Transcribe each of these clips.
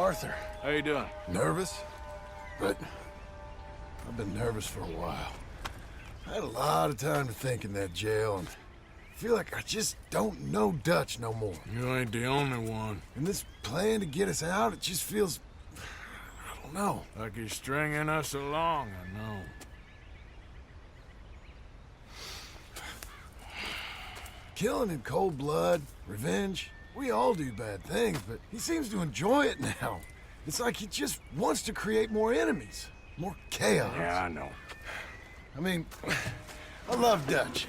Arthur. How you doing? Nervous? But I've been nervous for a while. I had a lot of time to think in that jail, and I feel like I just don't know Dutch no more. You ain't the only one. And this plan to get us out, it just feels... I don't know. Like he's stringing us along, I know. Killing in cold blood, revenge, we all do bad things, but he seems to enjoy it now. It's like he just wants to create more enemies, more chaos. Yeah, I know. I mean, I love Dutch.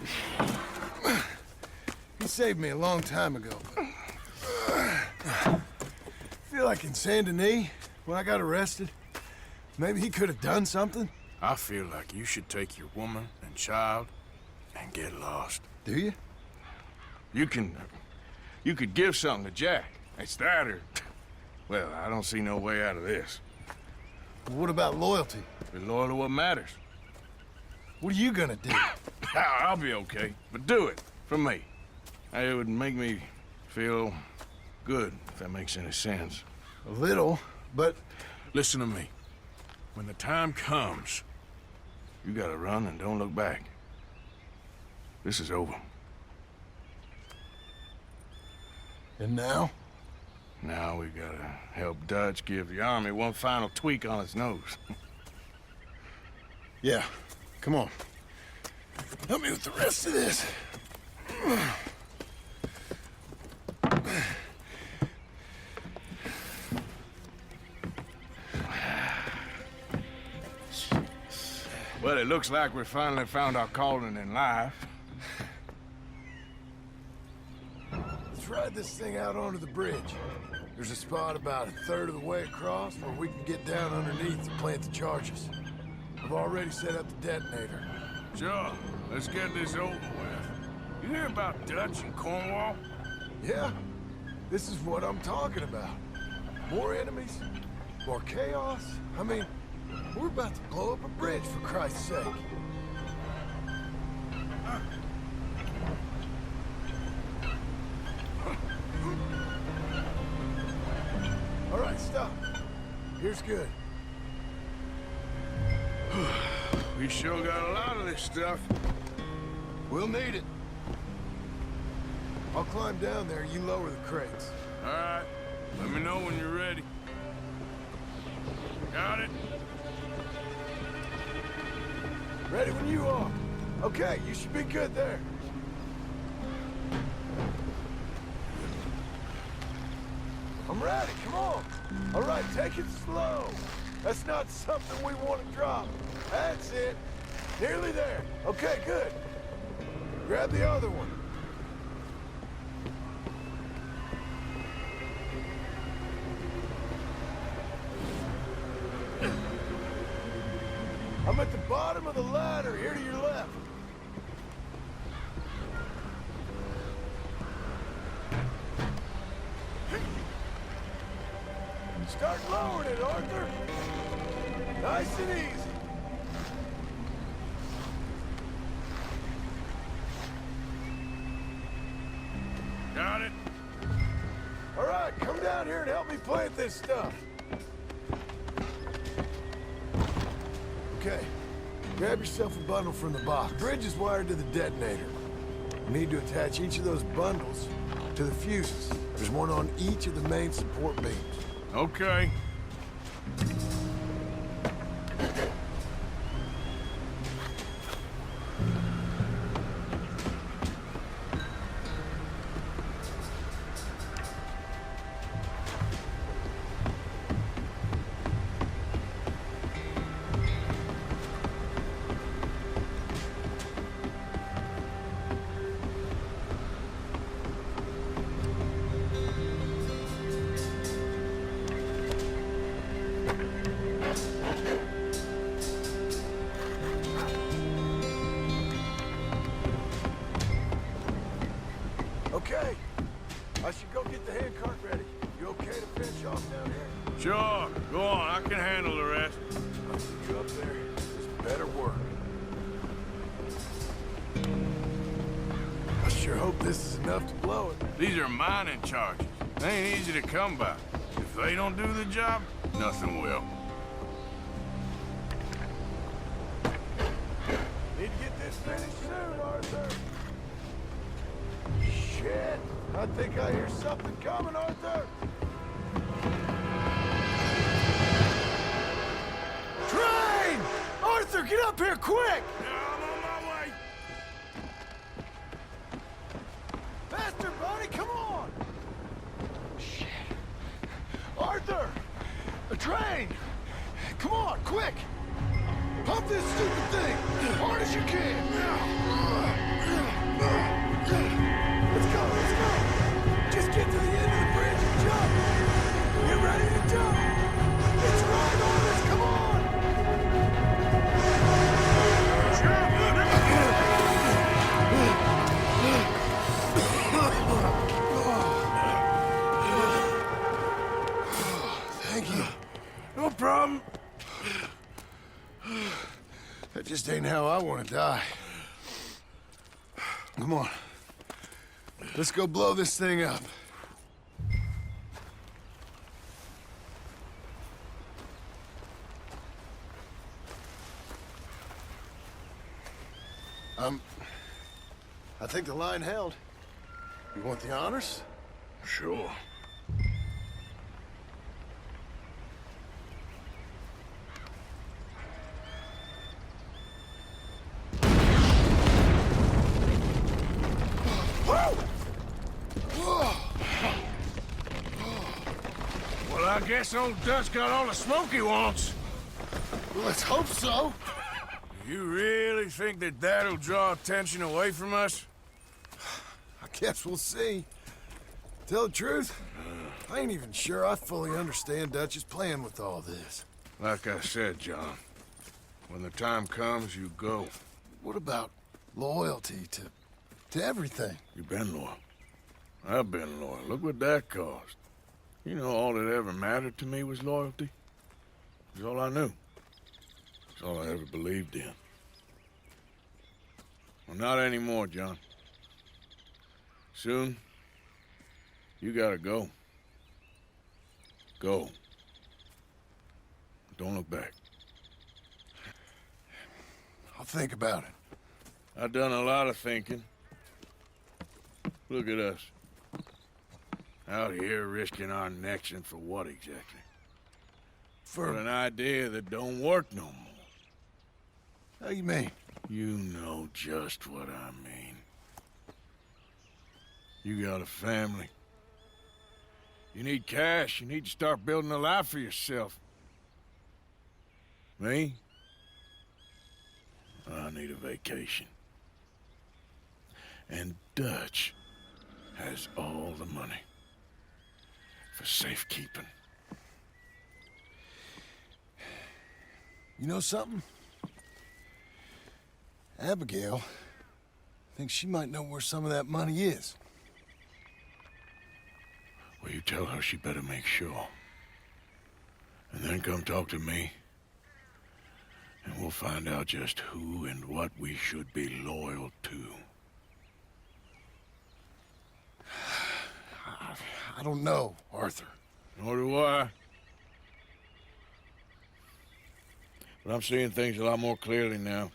He saved me a long time ago. I feel like in Saint Denis, when I got arrested, maybe he could have done something. I feel like you should take your woman and child and get lost. Do you? You could give something to Jack. It's that or... Well, I don't see no way out of this. What about loyalty? Be loyal to what matters. What are you gonna do? I'll be okay, but do it, for me. It would make me feel good, if that makes any sense. A little, but... Listen to me. When the time comes, you gotta run and don't look back. This is over. And now? Now we gotta help Dutch give the army one final tweak on its nose. Yeah, come on. Help me with the rest of this. Well, it looks like we finally found our calling in life. Let's ride this thing out onto the bridge. There's a spot about a third of the way across where we can get down underneath to plant the charges. I've already set up the detonator. Sure, let's get this over with. You hear about Dutch and Cornwall? Yeah, this is what I'm talking about. More enemies, more chaos. I mean, we're about to blow up a bridge, for Christ's sake. All right, stop. Here's good. We sure got a lot of this stuff. We'll need it. I'll climb down there, you lower the crates. All right, let me know when you're ready. Got it? Ready when you are. Okay, you should be good there. I'm ready, come on. All right, take it slow. That's not something we want to drop. That's it. Nearly there. Okay, good. Grab the other one. I'm at the bottom of the ladder, here to your left. Start lowering it, Arthur. Nice and easy. Got it? All right, come down here and help me plant this stuff. Okay, grab yourself a bundle from the box. The bridge is wired to the detonator. You need to attach each of those bundles to the fuses. There's one on each of the main support beams. Okay. Okay, I should go get the handcart ready. You okay to finish off down here? Sure, go on, I can handle the rest. I'll see you up there. Just better work. I sure hope this is enough to blow it. These are mining charges. They ain't easy to come by. If If they don't do the job, nothing will. Need to get this finished soon, Arthur. Shit! I think I hear something coming, Arthur. Train! Arthur, get up here quick! I'm on my way. Faster, buddy, come on! Shit. Arthur! A train! Come on, quick! Pump this stupid thing! As hard as you can! Let's go, let's go! Just get to the end of the bridge and jump! Get ready to jump! It's right on us, come on! Thank you. No problem. That just ain't how I want to die. Come on. Let's go blow this thing up. I think the line held. You want the honors? Sure. Well, I guess old Dutch got all the smoke he wants. Well, let's hope so. You really think that that'll draw attention away from us? I guess we'll see. Tell the truth, I ain't even sure I fully understand Dutch's plan with all this. Like I said, John, when the time comes, you go. What about loyalty to everything? You've been loyal. I've been loyal. Look what that cost. You know, all that ever mattered to me was loyalty. It's all I knew. It's all I ever believed in. Well, not anymore, John. Soon, you gotta go. Go. Don't look back. I'll think about it. I've done a lot of thinking. Look at us. Out here risking our necks, and for what exactly? For an idea that don't work no more. How you mean? You know just what I mean. You got a family. You need cash. You need to start building a life for yourself. Me? I need a vacation. And Dutch has all the money for safekeeping. You know something? Abigail thinks she might know where some of that money is. Well, you tell her she better make sure. And then come talk to me. And we'll find out just who and what we should be loyal to. I don't know, Arthur. Nor do I. But I'm seeing things a lot more clearly now.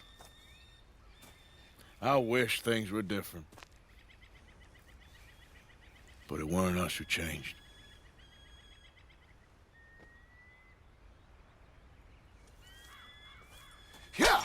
I wish things were different. But it weren't us who changed. Yeah!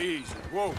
Easy. Whoa.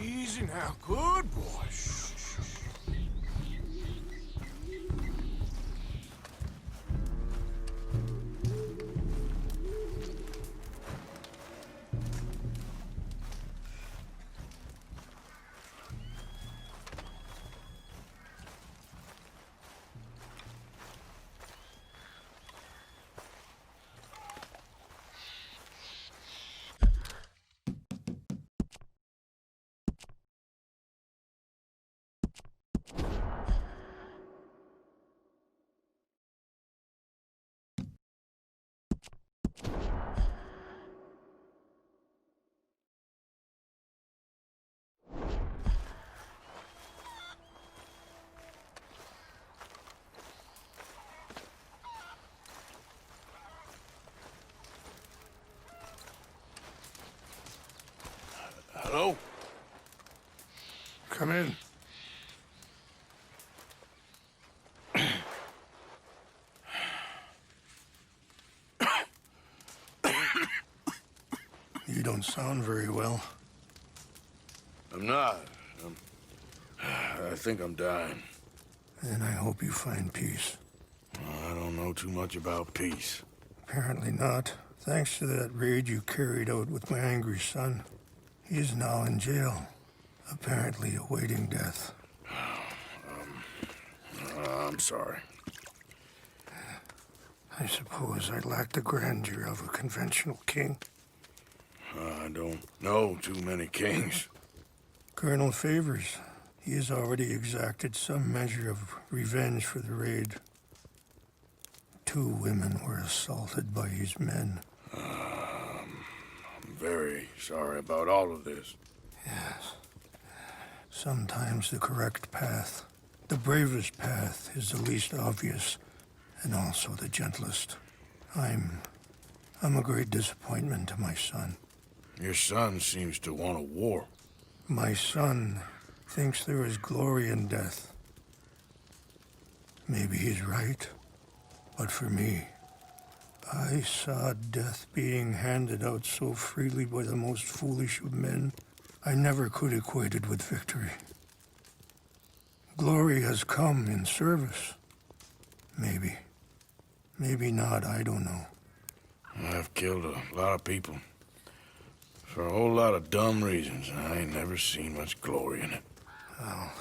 Easy now. Good boy. Shh, shh, shh. Hello? Come in. You don't sound very well. I'm not. I think I'm dying. And I hope you find peace. I don't know too much about peace. Apparently not. Thanks to that raid you carried out with my angry son. He is now in jail, apparently awaiting death. I'm sorry. I suppose I lack the grandeur of a conventional king. I don't know too many kings. Colonel Favors, he has already exacted some measure of revenge for the raid. 2 women were assaulted by his men. I'm very sorry about all of this. Yes. Sometimes the correct path, the bravest path, is the least obvious, and also the gentlest. I'm a great disappointment to my son. Your son seems to want a war. My son thinks there is glory in death. Maybe he's right, but for me, I saw death being handed out so freely by the most foolish of men, I never could equate it with victory. Glory has come in service. Maybe. Maybe not, I don't know. I've killed a lot of people. For a whole lot of dumb reasons. I ain't never seen much glory in it. Well,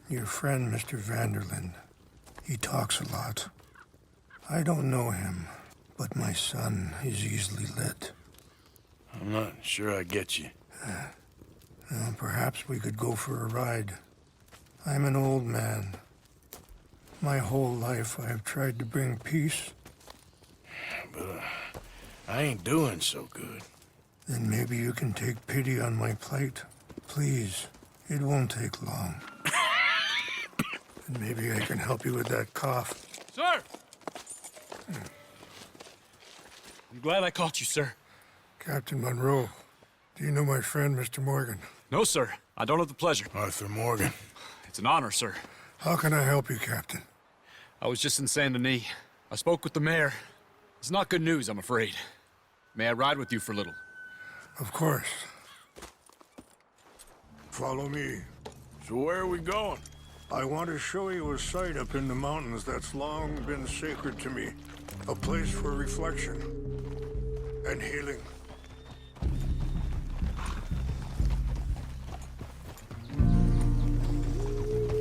your friend, Mr. Vanderlyn, he talks a lot. I don't know him, but my son is easily led. I'm not sure I get you. Well, perhaps we could go for a ride. I'm an old man. My whole life I have tried to bring peace. But I ain't doing so good. Then maybe you can take pity on my plight. Please, it won't take long. And maybe I can help you with that cough. Sir! I'm glad I caught you, sir. Captain Monroe, do you know my friend, Mr. Morgan? No, sir. I don't have the pleasure. Arthur Morgan. It's an honor, sir. How can I help you, Captain? I was just in Saint Denis. I spoke with the mayor. It's not good news, I'm afraid. May I ride with you for a little? Of course. Follow me. So where are we going? I want to show you a site up in the mountains that's long been sacred to me. A place for reflection and healing.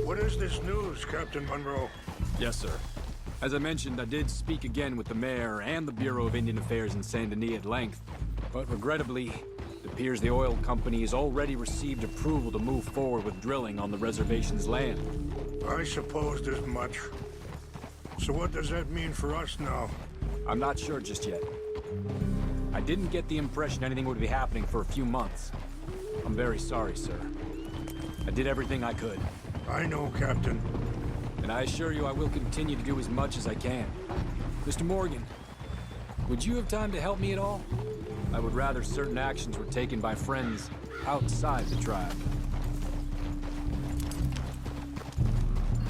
What is this news, Captain Monroe? Yes, sir. As I mentioned, I did speak again with the mayor and the Bureau of Indian Affairs in Saint Denis at length, but regrettably, it appears the oil company has already received approval to move forward with drilling on the reservation's land. I supposed as much. So what does that mean for us now? I'm not sure just yet. I didn't get the impression anything would be happening for a few months. I'm very sorry, sir. I did everything I could. I know, Captain. And I assure you I will continue to do as much as I can. Mr. Morgan, would you have time to help me at all? I would rather certain actions were taken by friends outside the tribe.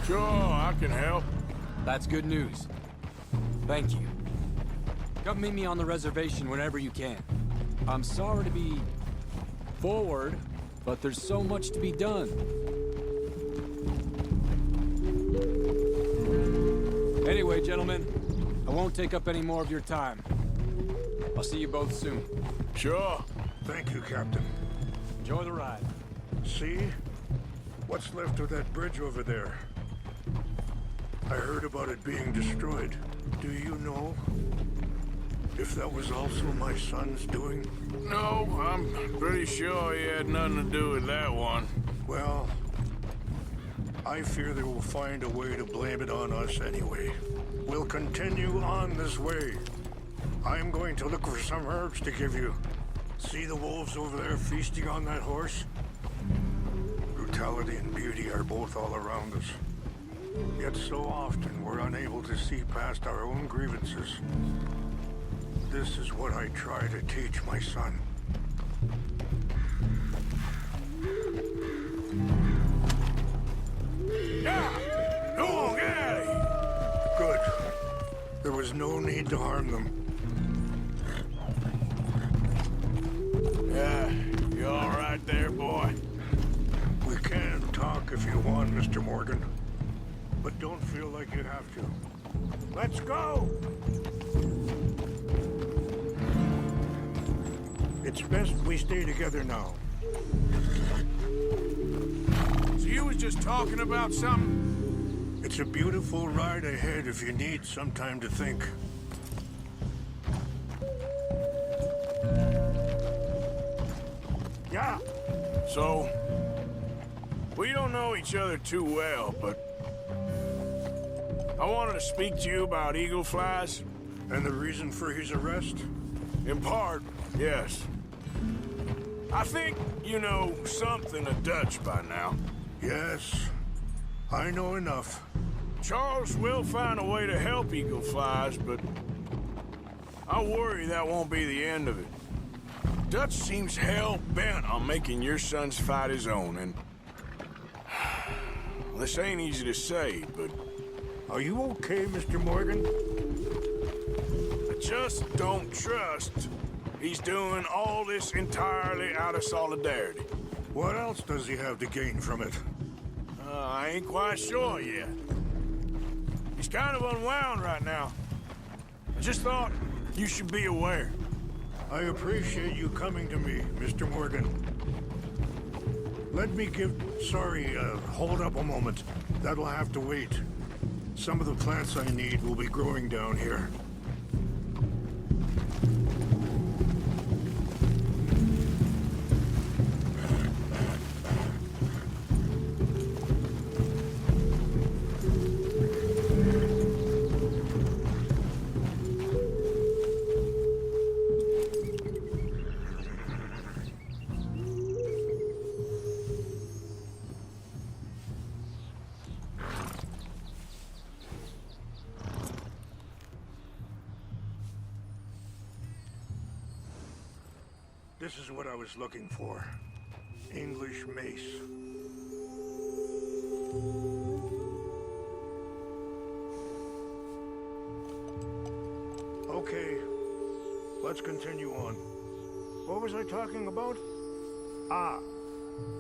Sure, I can help. That's good news. Thank you. Come meet me on the reservation whenever you can. I'm sorry to be forward, but there's so much to be done. Anyway, gentlemen, I won't take up any more of your time. I'll see you both soon. Sure. Thank you, Captain. Enjoy the ride. See? What's left of that bridge over there? I heard about it being destroyed. Do you know if that was also my son's doing? No, I'm pretty sure he had nothing to do with that one. Well, I fear they will find a way to blame it on us anyway. We'll continue on this way. I'm going to look for some herbs to give you. See the wolves over there feasting on that horse? Brutality and beauty are both all around us. Yet so often we're unable to see past our own grievances. This is what I try to teach my son. Yeah! Go on, get out of here! Good. There was no need to harm them. Yeah, you all right there, boy? We can talk if you want, Mr. Morgan. But don't feel like you have to. Let's go! It's best we stay together now. So you was just talking about something? It's a beautiful ride ahead if you need some time to think. Yeah. So, we don't know each other too well, but I wanted to speak to you about eagle flies. And the reason for his arrest? In part, yes. I think you know something of Dutch by now. Yes. I know enough. Charles will find a way to help eagle flies, but I worry that won't be the end of it. Dutch seems hell-bent on making your son's fight his own, and this ain't easy to say, but Are you okay, Mr. Morgan? I just don't trust he's doing all this entirely out of solidarity. What else does he have to gain from it? I ain't quite sure yet. He's kind of unwound right now. I just thought you should be aware. I appreciate you coming to me, Mr. Morgan. Let me hold up a moment. That'll have to wait. Some of the plants I need will be growing down here. This is what I was looking for. English mace. Okay, let's continue on. What was I talking about? Ah,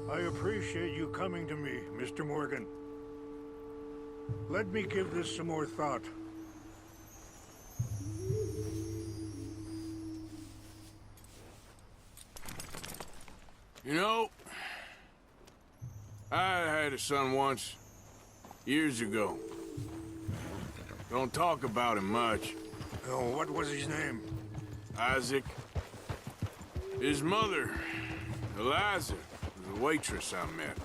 I appreciate you coming to me, Mr. Morgan. Let me give this some more thought. You know, I had a son once, years ago. Don't talk about him much. Oh, what was his name? Isaac. His mother, Eliza, was a waitress I met.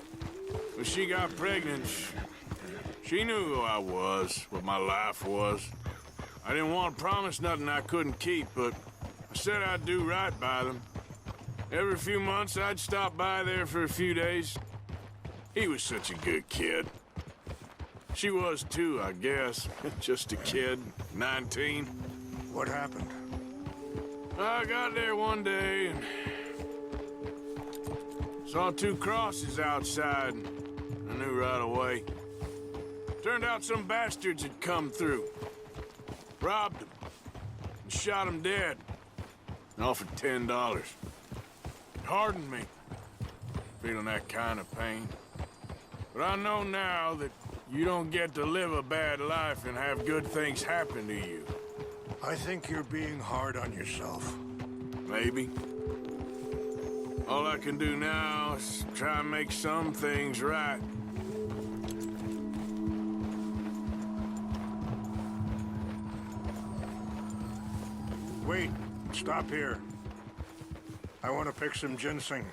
When she got pregnant, she knew who I was, what my life was. I didn't want to promise nothing I couldn't keep, but I said I'd do right by them. Every few months, I'd stop by there for a few days. He was such a good kid. She was too, I guess. Just a kid, 19. What happened? I got there one day and saw 2 crosses outside. I knew right away. Turned out some bastards had come through. Robbed them. And shot them dead. And offered $10. It hardened me. Feeling that kind of pain. But I know now that you don't get to live a bad life and have good things happen to you. I think you're being hard on yourself. Maybe. All I can do now is try and make some things right. Wait, stop here. I want to pick some ginseng.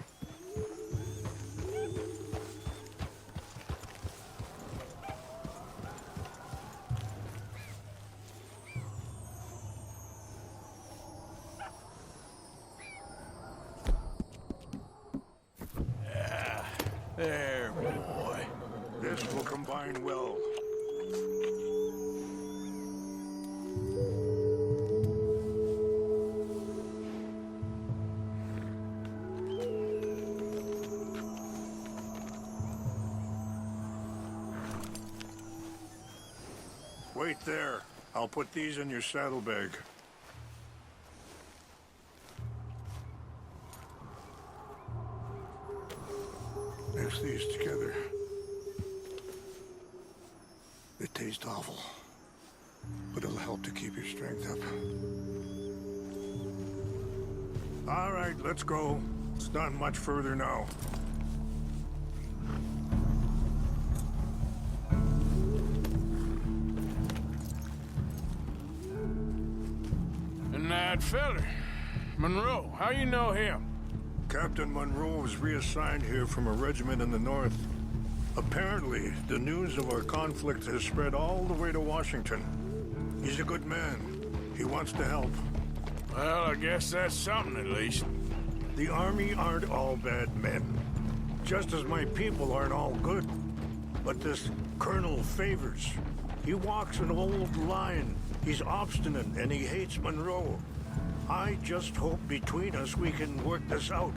There, boy. This will combine well. Wait there. I'll put these in your saddlebag. Mix these together. They taste awful, but it'll help to keep your strength up. All right, let's go. It's not much further now. And that feller, Monroe, how you know him? Captain Monroe was reassigned here from a regiment in the north. Apparently, the news of our conflict has spread all the way to Washington. He's a good man. He wants to help. Well, I guess that's something at least. The Army aren't all bad men. Just as my people aren't all good. But this Colonel Favors, he walks an old line. He's obstinate and he hates Monroe. I just hope between us we can work this out.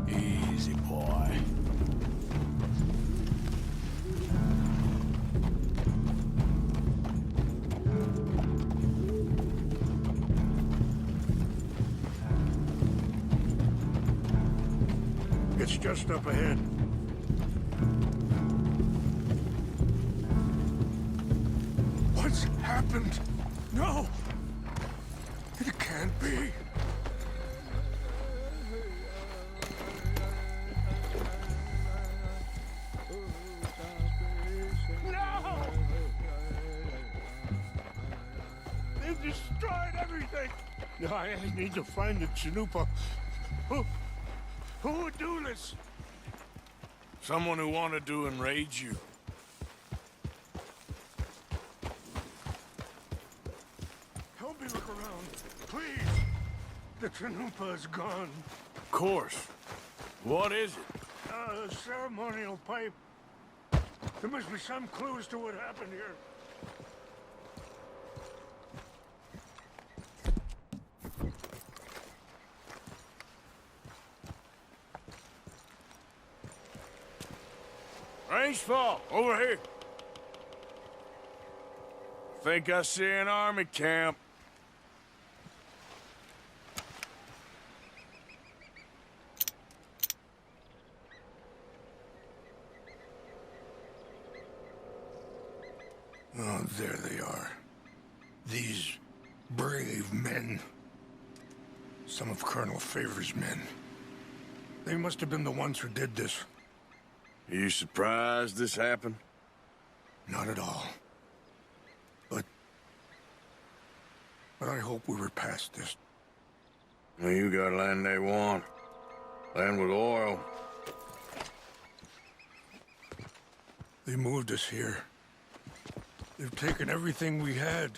Easy, boy. It's just up ahead. What's happened? No! It can't be. No! They've destroyed everything. I need to find the Chanupa. Who would do this? Someone who wanted to enrage you. Help me look around, please. The Chanupa is gone. Of course. What is it? A ceremonial pipe. There must be some clues to what happened here. Rangefall, over here. Think I see an army camp. Oh, there they are. These brave men. Some of Colonel Favor's men. They must have been the ones who did this. Are you surprised this happened? Not at all. But I hope we were past this. Well, you got land they want. Land with oil. They moved us here. They've taken everything we had.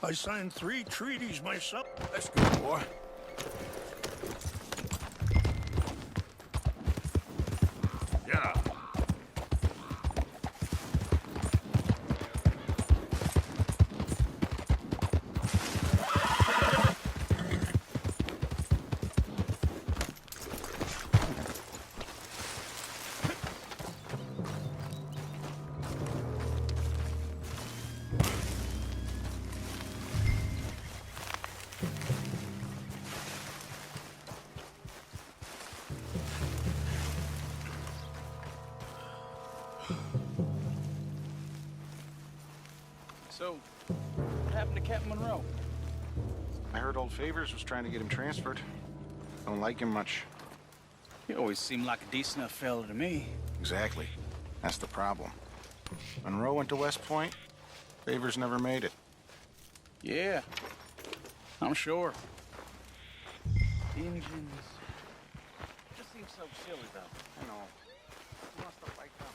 I signed 3 treaties myself. That's good, boy. Yeah. So, what happened to Captain Monroe? I heard old Favors was trying to get him transferred. Don't like him much. He always seemed like a decent enough fella to me. Exactly. That's the problem. Monroe went to West Point. Favors never made it. Yeah, I'm sure. Engines. Just seems so silly, though. I know. You want stuff like that?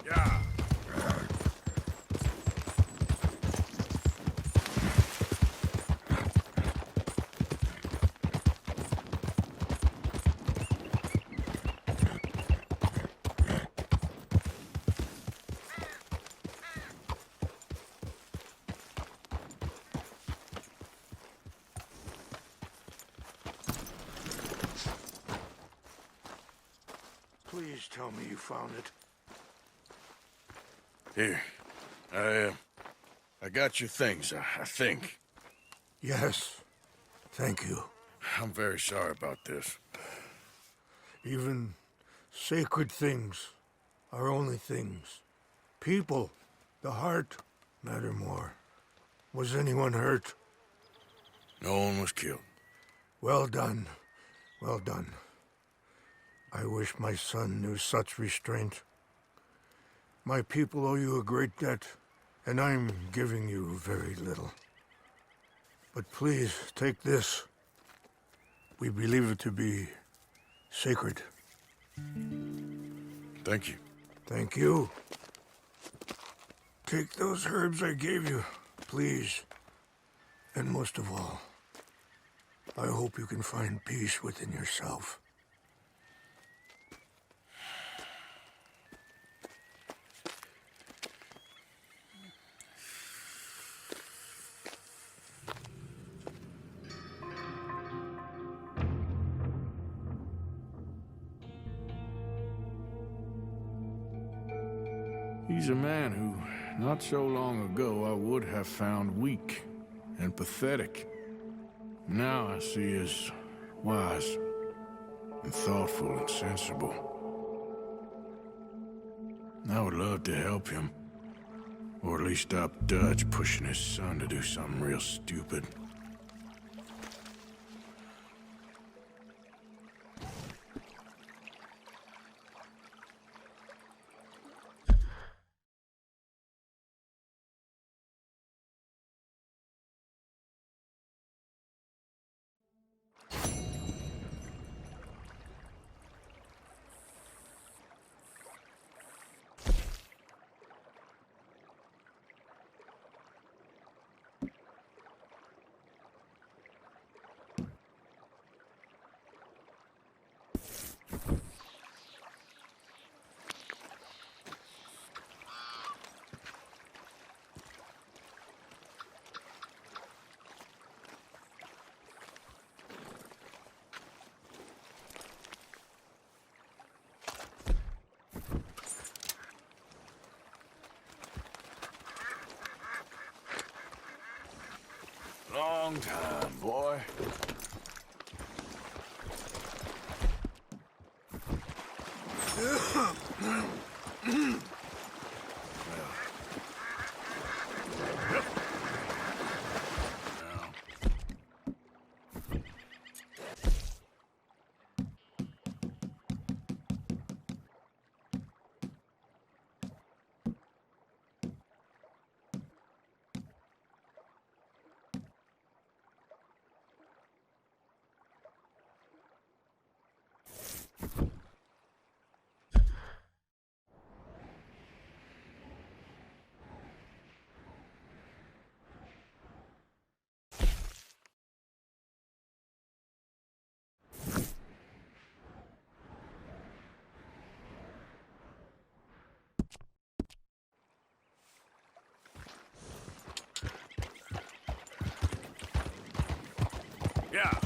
Yeah. Please tell me you found it. Here. I got your things, I think. Yes. Thank you. I'm very sorry about this. Even sacred things are only things. People, the heart, matter more. Was anyone hurt? No one was killed. Well done. Well done. I wish my son knew such restraint. My people owe you a great debt, and I'm giving you very little. But please, take this. We believe it to be sacred. Thank you. Thank you. Take those herbs I gave you, please. And most of all, I hope you can find peace within yourself. He's a man who, not so long ago, I would have found weak and pathetic. Now I see as wise and thoughtful and sensible. I would love to help him, or at least stop Dutch pushing his son to do something real stupid. Long time, boy. Yeah.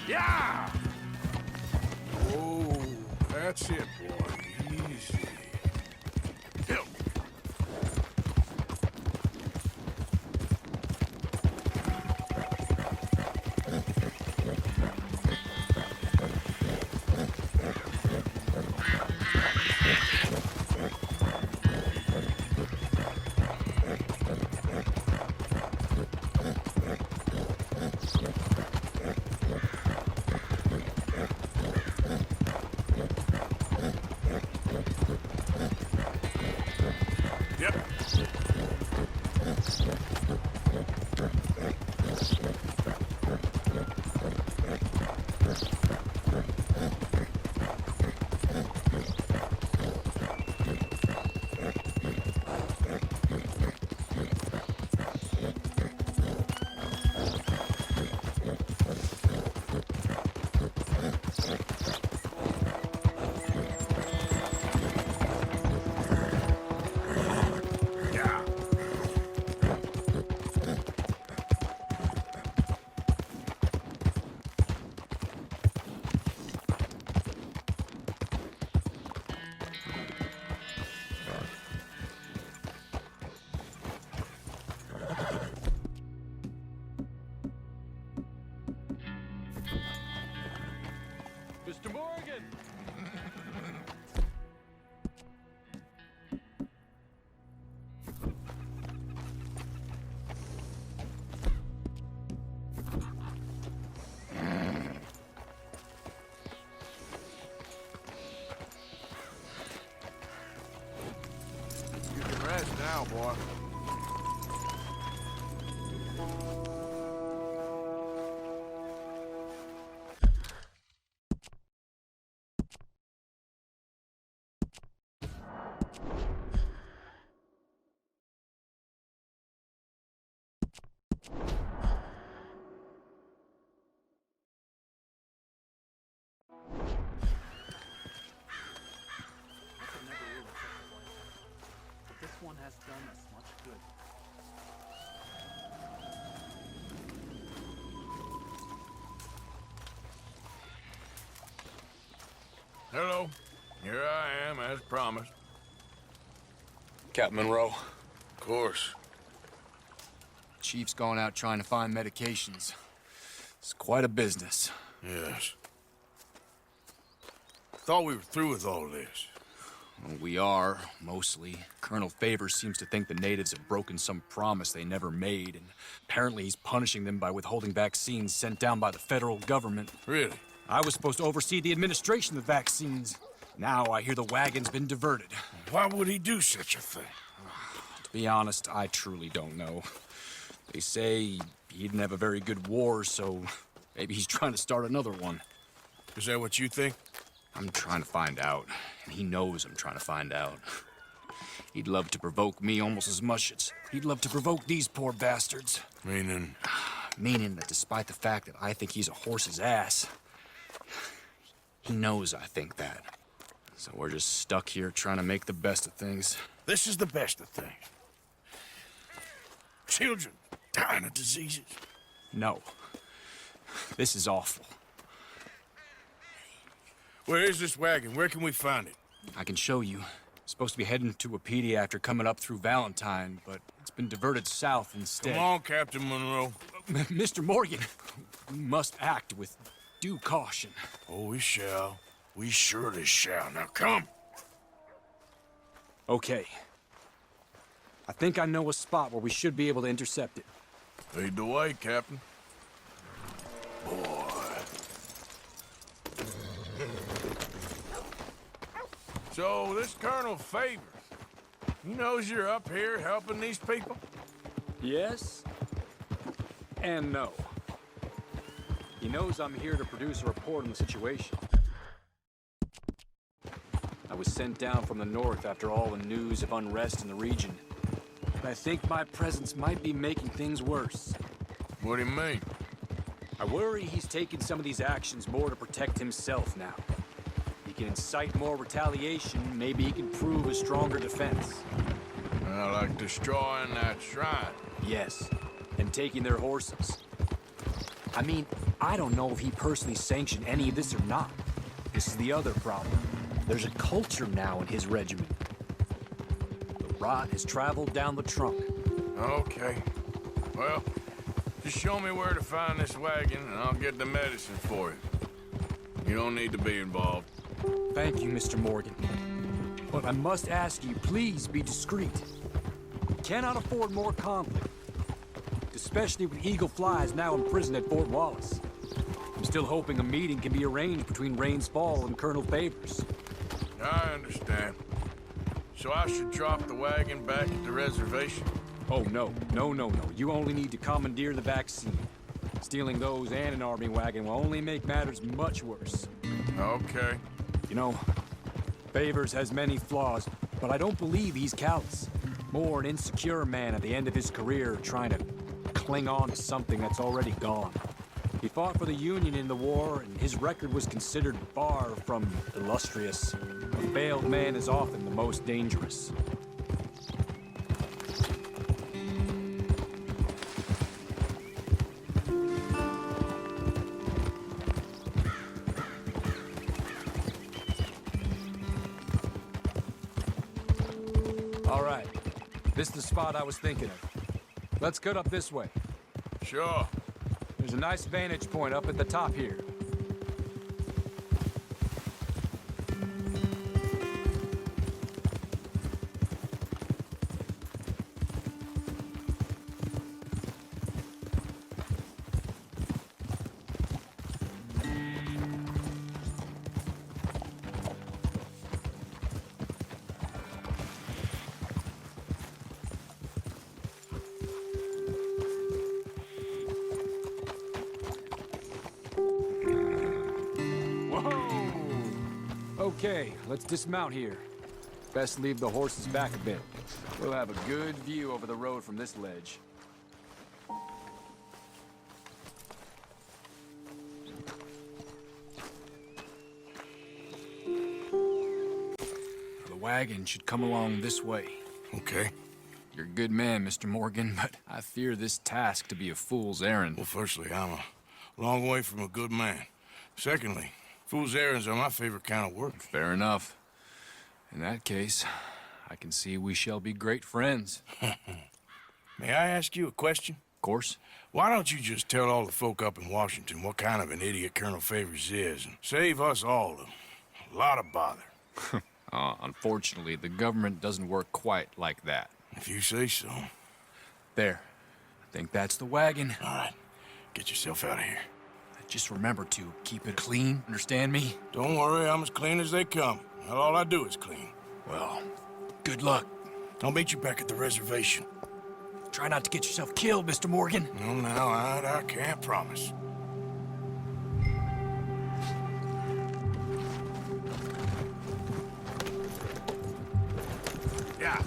Yeah! Oh, that's it, boy. Easy. Hill. Morgan! You can rest now, boy. This one has done us much good. Hello. Here I am, as promised. Captain Monroe, Of course. Chief's going out trying to find medications. It's quite a business. Yes. Thought we were through with all this. Well, we are, mostly. Colonel Favors seems to think the natives have broken some promise they never made, and apparently he's punishing them by withholding vaccines sent down by the federal government. Really? I was supposed to oversee the administration of the vaccines. Now I hear the wagon's been diverted. Why would he do such a thing? To be honest, I truly don't know. They say he didn't have a very good war, so maybe he's trying to start another one. Is that what you think? I'm trying to find out, and he knows I'm trying to find out. He'd love to provoke me almost as much as he'd love to provoke these poor bastards. Meaning? Meaning that despite the fact that I think he's a horse's ass, he knows I think that. So we're just stuck here trying to make the best of things. This is the best of things. Children dying of diseases. No. This is awful. Where is this wagon? Where can we find it? I can show you. Supposed to be heading to Wapiti after coming up through Valentine, but it's been diverted south instead. Come on, Captain Monroe. Mr. Morgan, we must act with due caution. Oh, we shall. We surely shall. Now come. Okay. I think I know a spot where we should be able to intercept it. Lead the way, Captain. Boy. So, this Colonel Favors, he knows you're up here helping these people? Yes and no. He knows I'm here to produce a report on the situation. I was sent down from the north after all the news of unrest in the region. But I think my presence might be making things worse. What do you mean? I worry he's taking some of these actions more to protect himself now. He can incite more retaliation, maybe he can prove a stronger defense. Like destroying that shrine. Yes, and taking their horses. I mean, I don't know if he personally sanctioned any of this or not. This is the other problem. There's a culture now in his regiment. The rot has traveled down the trunk. Okay. Well, just show me where to find this wagon and I'll get the medicine for you. You don't need to be involved. Thank you, Mr. Morgan. But I must ask you, please be discreet. We cannot afford more conflict. Especially with Eagle Flies now imprisoned at Fort Wallace. I'm still hoping a meeting can be arranged between Rains Fall and Colonel Favors. I understand. So I should drop the wagon back at the reservation? Oh, no. No. You only need to commandeer the vaccine. Stealing those and an army wagon will only make matters much worse. Okay. You know, Favors has many flaws, but I don't believe he's callous. More an insecure man at the end of his career trying to cling on to something that's already gone. He fought for the Union in the war, and his record was considered far from illustrious. A failed man is often the most dangerous. All right. This is the spot I was thinking of. Let's cut up this way. Sure. There's a nice vantage point up at the top here. Okay, let's dismount here. Best leave the horses back a bit. We'll have a good view over the road from this ledge. The wagon should come along this way. Okay. You're a good man, Mr. Morgan, but I fear this task to be a fool's errand. Well, firstly, I'm a long way from a good man. Secondly, fool's errands are my favorite kind of work. Fair enough. In that case, I can see we shall be great friends. May I ask you a question? Of course. Why don't you just tell all the folk up in Washington what kind of an idiot Colonel Favors is and save us all a lot of bother? Unfortunately, the government doesn't work quite like that. If you say so. There. I think that's the wagon. All right. Get yourself out of here. Just remember to keep it clean, understand me? Don't worry, I'm as clean as they come. Not all I do is clean. Well, good luck. I'll meet you back at the reservation. Try not to get yourself killed, Mr. Morgan. No, now, I can't promise. Yeah.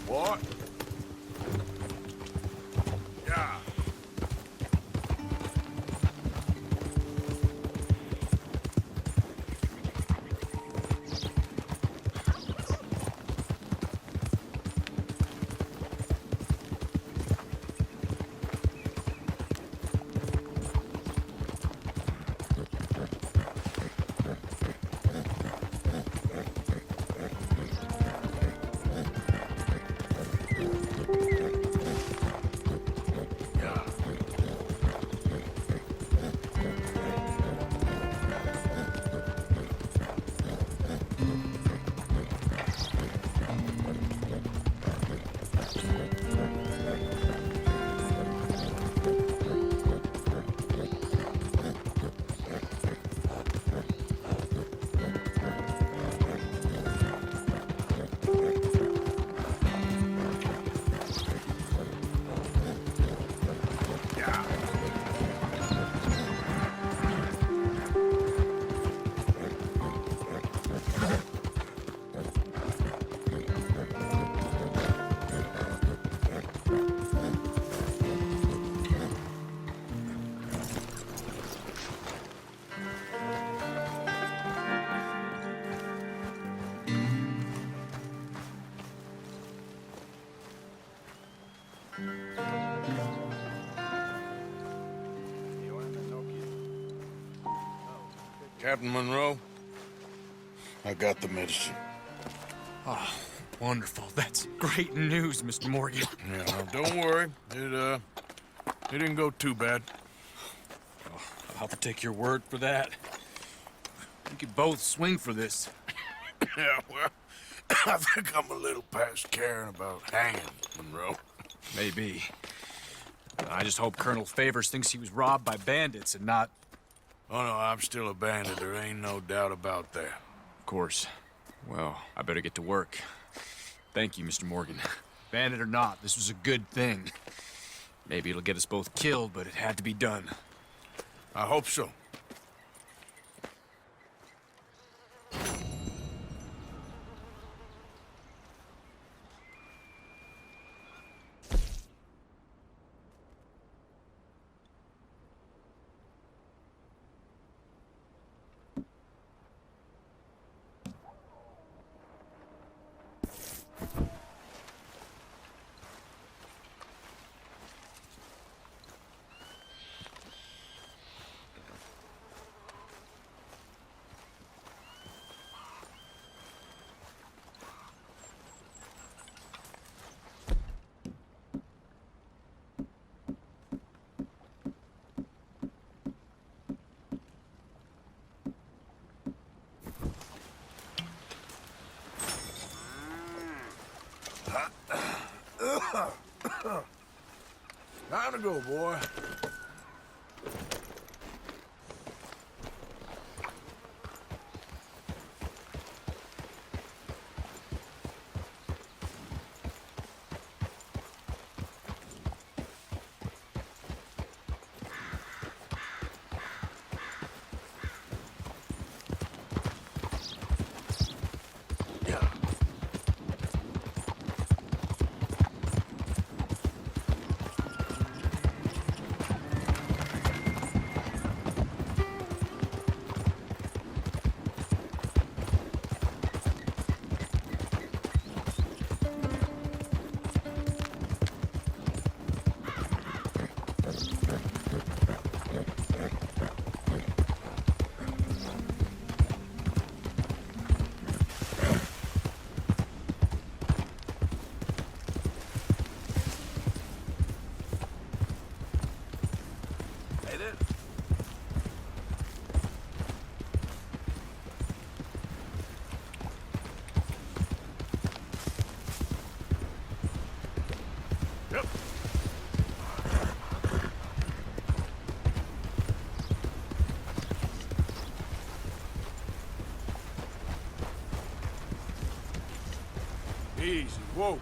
What? Yeah. Captain Monroe, I got the medicine. Oh, wonderful. That's great news, Mr. Morgan. Yeah, well, don't worry. It didn't go too bad. Oh, I'll have to take your word for that. We could both swing for this. Yeah, well, I think I'm a little past caring about hanging, Monroe. Maybe. I just hope Colonel Favors thinks he was robbed by bandits and not... Oh, no, I'm still a bandit. There ain't no doubt about that. Of course. Well, I better get to work. Thank you, Mr. Morgan. Bandit or not, this was a good thing. Maybe it'll get us both killed, but it had to be done. I hope so. Time to go, boy. Easy, whoa.